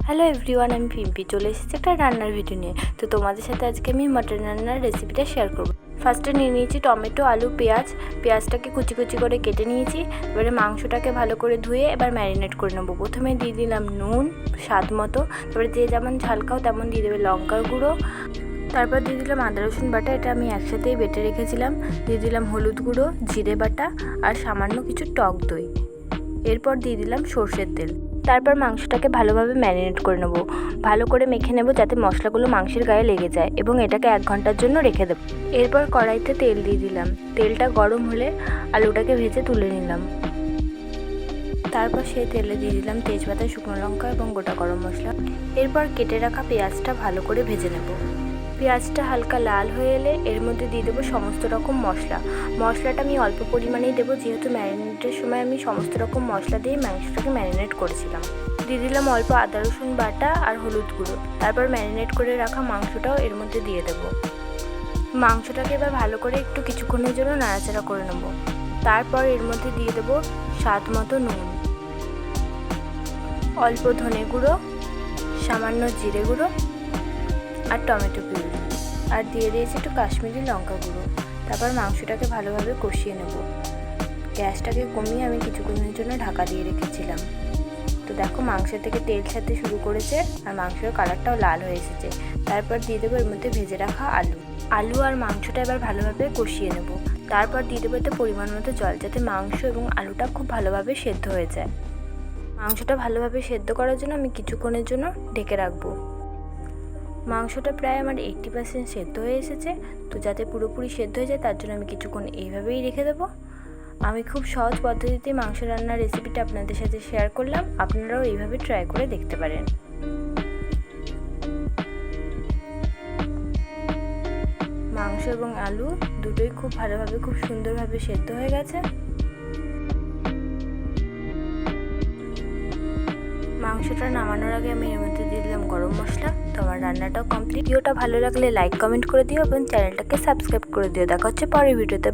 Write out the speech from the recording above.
Hello everyone, আমি পিম্পি চলে এসেছি একটা রান্নার ভিডিও নিয়ে। তো তোমাদের সাথে আজকে আমি মাটন রান্নার রেসিপিটা শেয়ার করব। ফার্স্টে নিয়ে নিয়েছি টমেটো, আলু, পেঁয়াজটাকে কুচি কুচি করে কেটে নিয়েছি। এবারে মাংসটাকে ভালো করে ধুয়ে এবার ম্যারিনেট করে নেবো। প্রথমে দিয়ে দিলাম নুন স্বাদ মতো, তারপরে যে যেমন ঝাল খাও তেমন দিয়ে দেবে লঙ্কার গুঁড়ো, তারপর দিয়ে দিলাম আদা রসুন বাটা, এটা আমি একসাথেই বেটে রেখেছিলাম। দিয়ে দিলাম হলুদ গুঁড়ো, জিরে বাটা আর সামান্য কিছু টক দই। এরপর দিয়ে দিলাম সর্ষের তেল। তারপর মাংসটাকে ভালোভাবে ম্যারিনেট করে নেবো, ভালো করে মেখে নেব যাতে মশলাগুলো মাংসের গায়ে লেগে যায়, এবং এটাকে 1 ঘন্টার জন্য রেখে দেবো। এরপর কড়াইতে তেল দিয়ে দিলাম, তেলটা গরম হলে আলুটাকে ভেজে তুলে নিলাম। তারপর সেই তেলে দিয়ে দিলাম তেজপাতা, শুকনো লঙ্কা এবং গোটা গরম মশলা। এরপর কেটে রাখা পেঁয়াজটা ভালো করে ভেজে নেব। পেঁয়াজটা হালকা লাল হয়ে এলে এর মধ্যে দিয়ে দেবো সমস্ত রকম মশলাটা আমি অল্প পরিমাণেই দেবো, যেহেতু ম্যারিনেটের সময় আমি সমস্ত রকম মশলা দিয়ে মাংসটাকে ম্যারিনেট করেছিলাম। দিয়ে দিলাম অল্প আদা রসুন বাটা আর হলুদ গুঁড়ো। তারপর ম্যারিনেট করে রাখা মাংসটাও এর মধ্যে দিয়ে দেবো। মাংসটাকে এবার ভালো করে একটু কিছুক্ষণের জন্য নাড়াচাড়া করে নেব। তারপর এর মধ্যে দিয়ে দেবো স্বাদ মতো নুন, অল্প ধনে গুঁড়ো, সামান্য জিরে গুঁড়ো আর টমেটো পিউরি, আর দিয়ে দিয়েছি একটু কাশ্মীরি লঙ্কা গুঁড়ো। তারপর মাংসটাকে ভালোভাবে কষিয়ে নেব। গ্যাসটাকে কমিয়ে আমি কিছুক্ষণের জন্য ঢাকা দিয়ে রেখেছিলাম। তো দেখো মাংসের থেকে তেল ছাড়তে শুরু করেছে আর মাংসের কালারটাও লাল হয়ে এসেছে। তারপর দিয়ে দেবো এর মধ্যে ভেজে রাখা আলু আর মাংসটা এবার ভালোভাবে কষিয়ে নেব। তারপর দিয়ে দেবো এতে পরিমাণ মতো জল, যাতে মাংস এবং আলুটা খুব ভালোভাবে সেদ্ধ হয়ে যায়। মাংসটা ভালোভাবে সেদ্ধ করার জন্য আমি কিছুক্ষণের জন্য ঢেকে রাখবো। মাংসটা প্রায় আমার 80% সেদ্ধ হয়ে এসেছে। তো যাতে পুরোপুরি সেদ্ধ হয়ে যায় তার জন্য আমি কিছুক্ষণ এইভাবেই রেখে দেবো। আমি খুব সহজ পদ্ধতিতে মাংস রান্নার রেসিপিটা আপনাদের সাথে শেয়ার করলাম, আপনারাও এইভাবে ট্রাই করে দেখতে পারেন। মাংস এবং আলু দুটোই খুব ভালোভাবে খুব সুন্দরভাবে সেদ্ধ হয়ে গেছে। মাংসটা নামানোর আগে আমি এর মধ্যে দিয়ে দিলাম গরম মশলা। তো আমার রান্নাটাও কমপ্লিট। ভিডিওটা ভালো লাগলে লাইক কমেন্ট করে দিও এবং চ্যানেলটাকে সাবস্ক্রাইব করে দিও। দেখা হচ্ছে পরের ভিডিওতে।